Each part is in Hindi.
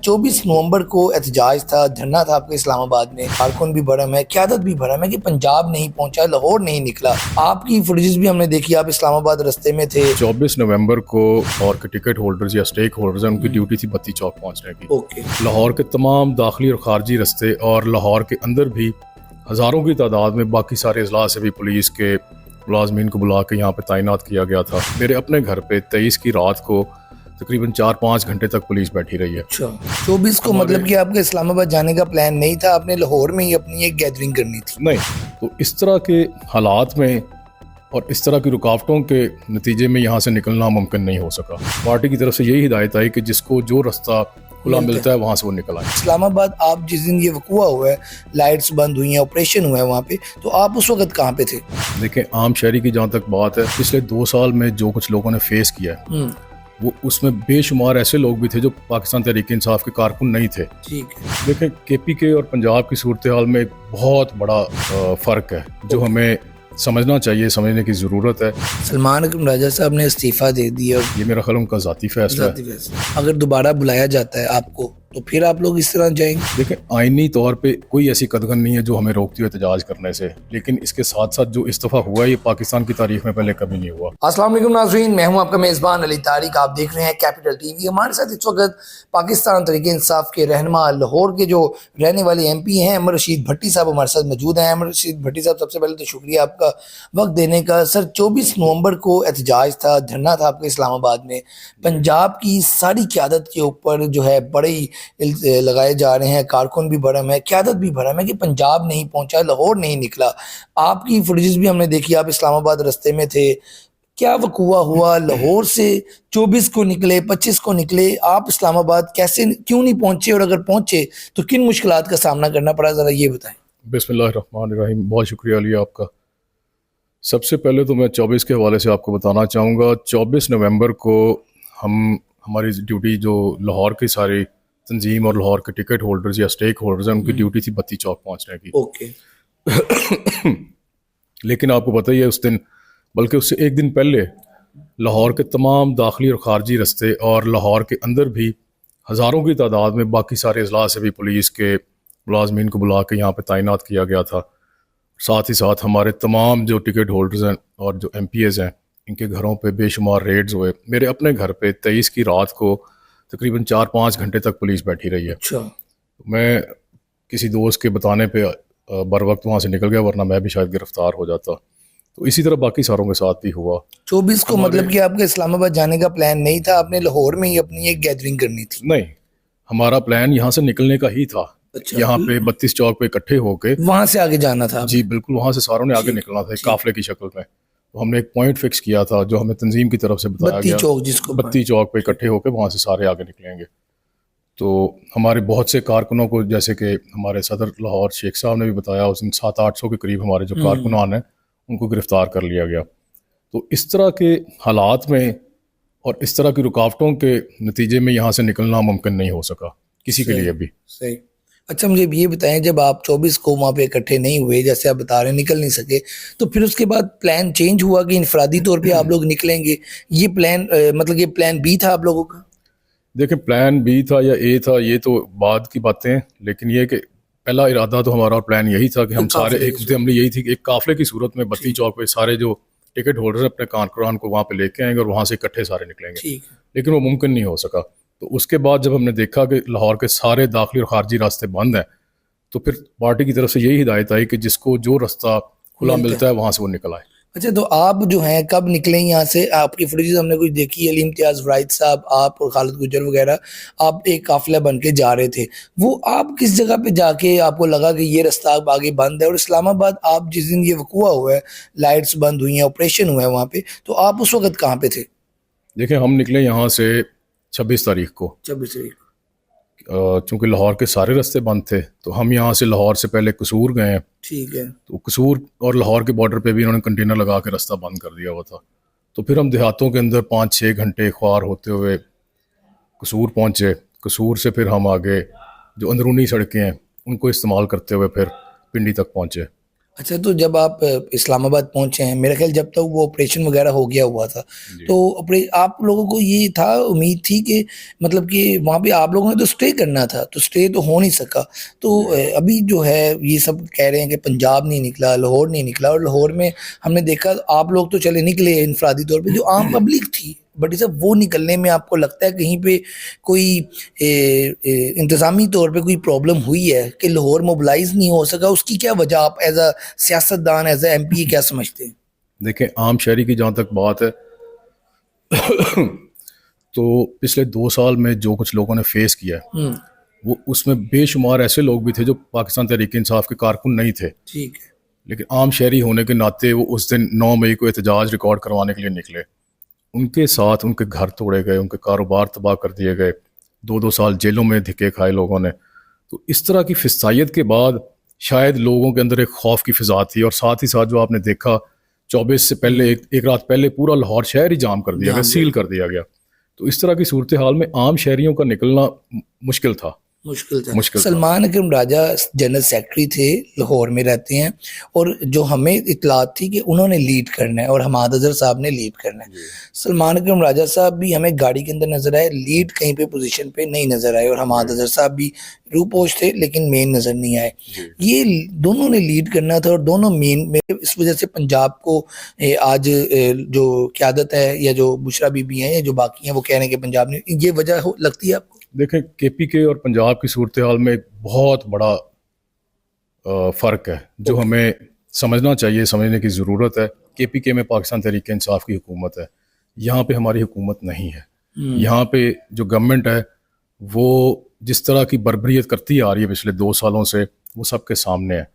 24 नवंबर को एहतजाज था, धरना था आपके इस्लामाबाद में। कारकुन भी भरम है, क़यादत भी भरम है कि पंजाब नहीं पहुंचा, लाहौर नहीं निकला। आपकी फुटेजेस भी हमने देखी, आप इस्लामाबाद रास्ते में थे। 24 नवंबर को लाहौर के टिकट होल्डर्स या स्टेक होल्डर्स हैं, उनकी ड्यूटी थी बत्ती चौक पहुंचने की। ओके। लाहौर के तमाम दाखिली और खारजी रास्ते और लाहौर के अंदर भी हज़ारों की तादाद में बाकी सारे अजला से भी पुलिस के मुलाजमीन को बुला के यहाँ पे तैनात किया गया था। मेरे अपने घर पे 23 की रात को तकरीबन 4-5 घंटे तक पुलिस बैठी रही है। अच्छा, 24 को मतलब कि आपका इस्लामाबाद जाने का प्लान नहीं था, आपने लाहौर में ही अपनी एक गैदरिंग करनी थी? नहीं, तो इस तरह के हालात में और इस तरह की रुकावटों के नतीजे में यहाँ से निकलना मुमकिन नहीं हो सका। पार्टी की तरफ से यही हिदायत आई कि जिसको जो रास्ता खुला मिलता है वहाँ से वो निकल आए। इस्लामाबाद आप जिस दिन ये वक़ुआ हुआ है, लाइट्स बंद हुई हैं, ऑपरेशन हुआ है वहाँ पे, तो आप उस वक्त कहाँ पे थे? देखें, आम शहरी की जहाँ तक बात है, पिछले 2 साल में जो कुछ लोगों ने फेस किया है वो उसमें बेशुमार ऐसे लोग भी थे जो पाकिस्तान तहरीक इंसाफ के कारकुन नहीं थे। ठीक है। देखें, KPK और पंजाब की सूरत हाल में एक बहुत बड़ा फ़र्क है जो हमें समझना चाहिए, समझने की ज़रूरत है। सलमान अकरम राजा साहब ने इस्तीफ़ा दे दिया। ये मेरा ख्याल उनका ज़ाती फैसला है। अगर दोबारा बुलाया जाता है आपको तो फिर आप लोग इस तरह जाएंगे? देखिए, आईनी तौर पे कोई ऐसी कदगन नहीं है जो हमें रोकती हो एहतजाज करने से, लेकिन इसके साथ साथ जो इस्तीफा हुआ है ये पाकिस्तान की तारीख में पहले कभी नहीं हुआ। अस्सलाम वालेकुम नाज़रीन, मैं हूं आपका मेज़बान अली तारिक। आप देख रहे हैं कैपिटल टीवी। हमारे साथ इस वक्त पाकिस्तान तहरीक इंसाफ के रहनुमा, लाहौर के जो रहने वाले MP हैं, अमर रशीद भट्टी साहब हमारे साथ मौजूद हैं। अमर रशीद भट्टी साहब, सबसे पहले तो शुक्रिया आपका वक्त देने का। सर, 24 नवंबर को एहतजाज था, धरना था आपके इस्लामाबाद में। पंजाब की सारी क़यादत के ऊपर जो है बड़े ही लगाए जा रहे हैं, कारकुन भी भरम है, क़यादत भी भरम है कि पंजाब नहीं पहुंचा, लाहौर नहीं निकला। आपकी फुटेजेस भी हमने देखी, आप इस्लामाबाद रास्ते में थे। क्या वक़ुआ हुआ? लाहौर से 24 को निकले, 25 को निकले, आप इस्लामाबाद कैसे, क्यों नहीं पहुंचे, और अगर पहुंचे तो किन मुश्किलात का सामना करना पड़ा, ज़रा ये बताएं। बिस्मिल्लाहिर्रहमानिर्रहीम, बहुत शुक्रिया अली आपका। सबसे पहले तो मैं 24 के हवाले से आपको बताना चाहूँगा, 24 नवंबर को हमारी ड्यूटी जो लाहौर की सारी तंजीम और लाहौर के टिकट होल्डर्स या स्टेक होल्डर्स हैं, उनकी ड्यूटी थी बत्ती चौक पहुँचने की। ओके। लेकिन आपको पता ही है, उस दिन बल्कि उससे एक दिन पहले लाहौर के तमाम दाखिली और खारजी रास्ते और लाहौर के अंदर भी हज़ारों की तादाद में बाकी सारे अजला से भी पुलिस के मुलाजमीन को बुला के यहाँ पे तैनात किया गया था। साथ ही साथ हमारे तमाम जो टिकट होल्डर्स हैं और जो MPs हैं, इनके घरों पे बेशुमार रेड्स हुए। मेरे अपने घर पे 23 की रात को तकरीबन 4-5 घंटे तक पुलिस बैठी रही है। अच्छा। मैं किसी दोस्त के बताने पे बर वक्त वहाँ से निकल गया, वरना मैं भी शायद गिरफ्तार हो जाता। तो इसी तरह बाकी सारों के साथ भी हुआ। 24 को मतलब कि आपका इस्लामाबाद जाने का प्लान नहीं था, आपने लाहौर में ही अपनी एक गैदरिंग करनी थी? नहीं, हमारा प्लान यहाँ से निकलने का ही था। अच्छा। यहाँ पे 32 चौक पे इकट्ठे होके वहां से आगे जाना था? जी बिल्कुल, वहाँ से सारों ने आगे निकलना था काफिले की शक्ल में। तो हमने एक पॉइंट फिक्स किया था जो हमें तंजीम की तरफ से बताया गया, चौक, जिसको बत्ती चौक पे इकट्ठे होकर वहाँ से सारे आगे निकलेंगे। तो हमारे बहुत से कारकुनों को, जैसे कि हमारे सदर लाहौर शेख साहब ने भी बताया, उस दिन 700-800 के करीब हमारे जो कारकुनान हैं उनको गिरफ्तार कर लिया गया। तो इस तरह के हालात में और इस तरह की रुकावटों के नतीजे में यहाँ से निकलना मुमकिन नहीं हो सका किसी के लिए भी। सही। अच्छा, मुझे ये बताएं, जब आप 24 को वहाँ पे इकट्ठे नहीं हुए, जैसे आप बता रहे हैं, निकल नहीं सके, तो फिर उसके बाद प्लान चेंज हुआ कि इनफरादी तौर पे आप लोग निकलेंगे? ये प्लान मतलब ये प्लान B था आप लोगों का? देखें, प्लान B था या A था ये तो बाद की बातें हैं, लेकिन ये कि पहला इरादा तो हमारा प्लान यही था कि हम सारे एक हमने यही थी कि एक काफिले की सूरत में बत्ती चौक पे सारे जो टिकट होल्डर्स अपने कारकुनान को वहाँ पे लेके आएंगे और वहाँ से इकट्ठे सारे निकलेंगे। लेकिन वो मुमकिन नहीं हो सका। तो उसके बाद जब हमने देखा कि लाहौर के सारे दाखिली और खारजी रास्ते बंद हैं, तो फिर पार्टी की तरफ से यही हिदायत आई कि जिसको जो रास्ता खुला मिलता है वहाँ से वो निकल आए। अच्छा, तो आप जो हैं कब निकले यहाँ से? आपकी फुटेज हमने कुछ देखी, अली इम्तियाज़ वराइद साहब, आप और खालिद गुजर वगैरह, आप एक काफिला बन के जा रहे थे। वो आप किस जगह पे जाके आपको लगा कि ये रास्ता अब आगे बंद है? और इस्लामाबाद आप जिस दिन ये वक़ुआ हुआ है, लाइट्स बंद हुई हैं, ऑपरेशन हुआ है वहाँ पे, तो आप उस वक्त कहाँ पे थे? देखिए, हम निकले यहाँ से 26 तारीख को। 26 तारीख। चूँकि लाहौर के सारे रास्ते बंद थे तो हम यहाँ से लाहौर से पहले कसूर गए। ठीक है। तो कसूर और लाहौर के बॉर्डर पे भी इन्होंने कंटेनर लगा के रास्ता बंद कर दिया हुआ था। तो फिर हम देहातों के अंदर 5-6 घंटे ख्वार होते हुए कसूर पहुँचे। कसूर से फिर हम आगे जो अंदरूनी सड़कें हैं उनको इस्तेमाल करते हुए फिर पिंडी तक पहुँचे। अच्छा, तो जब आप इस्लामाबाद पहुंचे हैं, मेरा ख्याल जब तक वो ऑपरेशन वगैरह हो गया हुआ था, तो आप लोगों को ये था, उम्मीद थी कि मतलब कि वहाँ पे आप लोगों ने तो स्टे करना था, तो स्टे तो हो नहीं सका। तो अभी जो है ये सब कह रहे हैं कि पंजाब नहीं निकला, लाहौर नहीं निकला, और लाहौर में हमने देखा आप लोग तो चले निकले इनफरादी तौर पे, जो आम पब्लिक थी बट सब वो निकलने में आपको लगता है कहीं पे कोई इंतज़ामी तौर पे कोई प्रॉब्लम हुई है कि लाहौर मोबिलाइज नहीं हो सका? उसकी क्या वजह, आप एज अ सियासतदान, एज अ एमपी क्या समझते हैं? देखें, आम शहरी की जहाँ तक बात है तो पिछले 2 साल में जो कुछ लोगों ने फेस किया है, वो उसमें बेशुमार ऐसे लोग भी थे जो पाकिस्तान तहरीक इंसाफ के कारकुन नहीं थे, ठीक है। लेकिन आम शहरी होने के नाते वो उस दिन 9 मई को एहतजाज रिकॉर्ड करवाने के लिए निकले। उनके साथ उनके घर तोड़े गए, उनके कारोबार तबाह कर दिए गए, 2-2 साल जेलों में धिक्के खाए लोगों ने। तो इस तरह की फिसाइयत के बाद शायद लोगों के अंदर एक खौफ की फिजा थी, और साथ ही साथ जो आपने देखा 24 से पहले एक रात पहले पूरा लाहौर शहर ही जाम कर दिया गया, सील कर दिया गया। तो इस तरह की सूरत हाल में आम शहरियों का निकलना मुश्किल था। मुश्किल था। मुश्किल था। सलमान अकरम राजा जनरल सेक्रेटरी थे, लाहौर में रहते हैं, और जो हमें इतलात थी कि उन्होंने लीड करना है और हमाद अजहर साहब ने लीड करना है। सलमान अकरम राजा साहब भी हमें गाड़ी के अंदर नजर आए, लीड कहीं पे पोजीशन पे नहीं नजर आए, और हमाद अजहर साहब भी रूपोश थे लेकिन मेन नजर नहीं आए। ये दोनों ने लीड करना था और दोनों मेन में, इस वजह से पंजाब को आज जो क़यादत है या जो बुशरा बीबी हैं या जो बाकी हैं वो कह रहे हैं कि पंजाब ने, ये वजह लगती है आपको? देखें, केपीके और पंजाब की सूरत हाल में एक बहुत बड़ा फ़र्क है जो हमें समझना चाहिए, समझने की ज़रूरत है। केपीके में पाकिस्तान तहरीक इंसाफ की हुकूमत है, यहाँ पे हमारी हुकूमत नहीं है। यहाँ पे जो गवर्नमेंट है वो जिस तरह की बर्बरियत करती आ रही है पिछले 2 सालों से, वो सबके सामने है।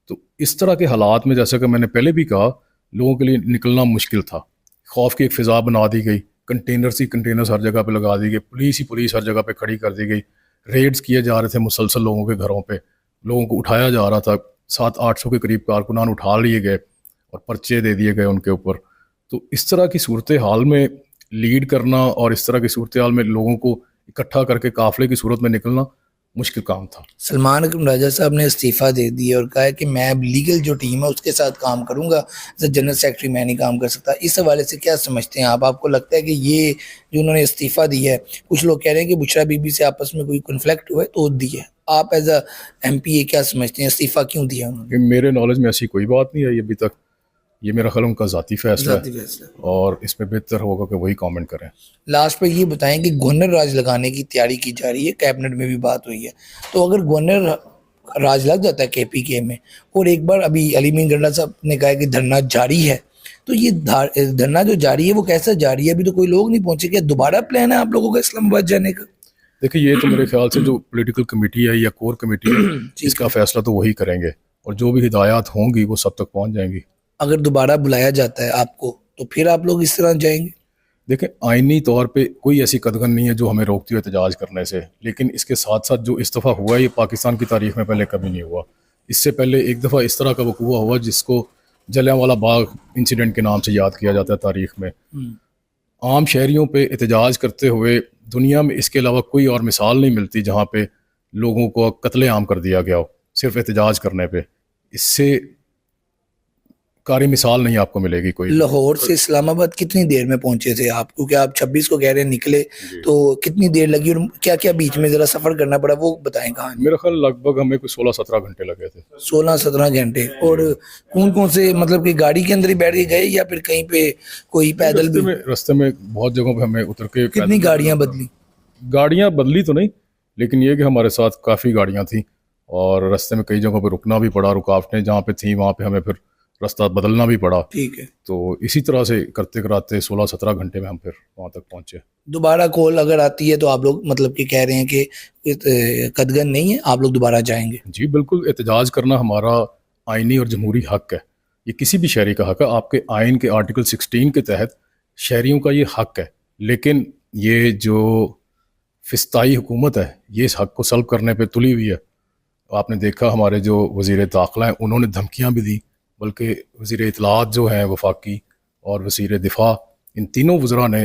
तो इस तरह के हालात में, जैसा कि मैंने पहले भी कहा, लोगों के लिए निकलना मुश्किल था। खौफ की एक फ़िज़ा बना दी गई, कंटेनर्स ही कंटेनर्स हर जगह पे लगा दी गई, पुलिस ही पुलिस हर जगह पे खड़ी कर दी गई, रेड्स किए जा रहे थे मुसलसल लोगों के घरों पे, लोगों को उठाया जा रहा था। 700-800 के करीब कारकुनान उठा लिए गए और पर्चे दे दिए गए उनके ऊपर। तो इस तरह की सूरत हाल में लीड करना और इस तरह की सूरत हाल में लोगों को इकट्ठा करके काफिले की सूरत में निकलना मुश्किल काम था। सलमान अकरम राजा साहब ने इस्तीफ़ा दे दिया और कहा है कि मैं अब लीगल जो टीम है उसके साथ काम करूंगा, जनरल सेक्रेटरी मैं नहीं काम कर सकता। इस हवाले से क्या समझते हैं आप? आपको लगता है कि ये जो उन्होंने इस्तीफ़ा दिया है, कुछ लोग कह रहे हैं कि बुशरा बीबी से आपस में कोई कन्फ्लिक्ट हुआ है तो दिया है, आप एज अ MP क्या समझते हैं, इस्तीफ़ा क्यों दिया उन्होंने? कि मेरे नॉलेज में ऐसी कोई बात नहीं आई अभी तक। ये मेरा ख्याल उनका ज़ाती फैसला ज़ाती है फैसला। और इसमें बेहतर होगा कि वही कमेंट करें। लास्ट पे ये बताएं कि गवर्नर राज लगाने की तैयारी की जा रही है, कैबिनेट में भी बात हुई है, तो अगर गवर्नर राज लग जाता है KPK में, और एक बार अभी अली मीर गंडा साहब ने कहा है कि धरना जारी है, तो ये धरना जो जारी है वो कैसा जारी है? अभी तो कोई लोग नहीं पहुंचे, क्या दोबारा प्लान है आप लोगों का इस्लामाबाद जाने का? देखिए, ये तो मेरे ख्याल से जो पॉलिटिकल कमेटी है या कोर कमेटी है, ठीक इसका है। फैसला तो वही करेंगे, और जो भी हिदायत होंगी वो सब तक पहुंच जाएंगी। अगर दोबारा बुलाया जाता है आपको तो फिर आप लोग इस तरह जाएंगे? देखें, आइनी तौर पे कोई ऐसी कदगन नहीं है जो हमें रोकती हो एहतजाज करने से, लेकिन इसके साथ साथ जो इस दफ़ा हुआ है ये पाकिस्तान की तारीख में पहले कभी नहीं हुआ। इससे पहले एक दफ़ा इस तरह का वकूआ हुआ जिसको जलियांवाला बाग इंसिडेंट के नाम से याद किया जाता है तारीख में। आम शहरियों पे एहतजाज करते हुए दुनिया में इसके अलावा कोई और मिसाल नहीं मिलती जहाँ पे लोगों को कत्लेआम कर दिया गया हो सिर्फ एहतजाज करने पे। इससे कारी मिसाल नहीं आपको मिलेगी कोई। लाहौर से इस्लामाबाद कितनी देर में पहुंचे थे आप? क्योंकि आप 26 को कह रहे हैं निकले, तो कितनी देर लगी और क्या क्या बीच में जरा सफर करना पड़ा वो बताएं कहानी। मेरा ख्याल लगभग हमें कोई 16-17 घंटे लगे थे। 16-17 घंटे। और कौन कौन से, मतलब कि गाड़ी के अंदर ही बैठ के गए या फिर कहीं पे कोई पैदल भी? रास्ते में बहुत जगहों पे हमें उतर के कितनी गाड़ियां बदली? गाड़ियां बदली तो नहीं, लेकिन ये कि हमारे साथ काफ़ी गाड़ियां थी और रास्ते में कई जगहों पे रुकना भी पड़ा, रुकावटें जहाँ पे थी वहाँ पे हमें फिर रास्ता बदलना भी पड़ा। ठीक है। तो इसी तरह से करते कराते 16-17 घंटे में हम फिर वहाँ तक पहुँचे। दोबारा कॉल अगर आती है तो आप लोग मतलब कि कह रहे हैं कि कदगन नहीं है, आप लोग दोबारा जाएंगे? जी बिल्कुल, एहतजाज करना हमारा आइनी और जमहूरी हक है। ये किसी भी शहरी का हक है। आपके आइन के आर्टिकल 16 के तहत शहरियों का ये हक है, लेकिन ये जो फिस्ताई हुकूमत है ये इस हक को सल्ब करने पे तुली हुई है। आपने देखा हमारे जो वज़ीर दाखिला हैं उन्होंने धमकियां भी दी, बल्कि वज़ीर इत्तलात जो हैं वफाकी और वज़ीर दिफा, इन तीनों वज़रा ने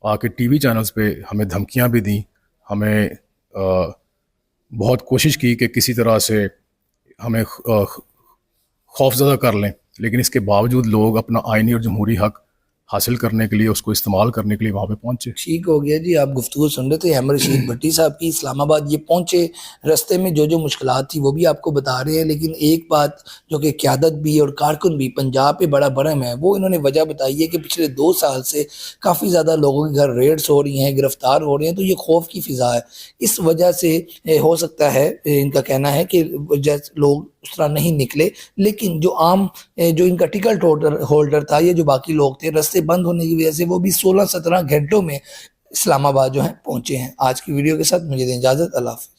आके TV चैनल्स पे हमें धमकियां भी दी। हमें बहुत कोशिश की कि किसी तरह से हमें खौफजदा कर लें, लेकिन इसके बावजूद लोग अपना आइनी और जमहूरी हक हासिल करने के लिए, उसको इस्तेमाल करने के लिए वहाँ पे पहुँचे। ठीक हो गया जी। आप गुफ्तगू सुन रहे थे अहमद रशीद भट्टी साहब की। इस्लामाबाद ये पहुंचे, रास्ते में जो जो मुश्किलात थी वो भी आपको बता रहे हैं, लेकिन एक बात जो कि क़यादत भी और कारकुन भी पंजाब पे बड़ा बरहम है, वो इन्होंने वजह बताई है कि पिछले 2 साल से काफ़ी ज़्यादा लोगों के घर रेड्स हो रही हैं, गिरफ्तार हो रहे हैं, तो ये खौफ की फ़िज़ा है। इस वजह से हो सकता है, इनका कहना है कि जैसे लोग उस तरह नहीं निकले, लेकिन जो आम जो इनका टिकट होल्डर था या जो बाकी लोग थे, रास्ते बंद होने की वजह से वो भी 16-17 घंटों में इस्लामाबाद जो है पहुंचे हैं। आज की वीडियो के साथ मुझे दें इजाज़त। अल्लाह हाफ़िज़।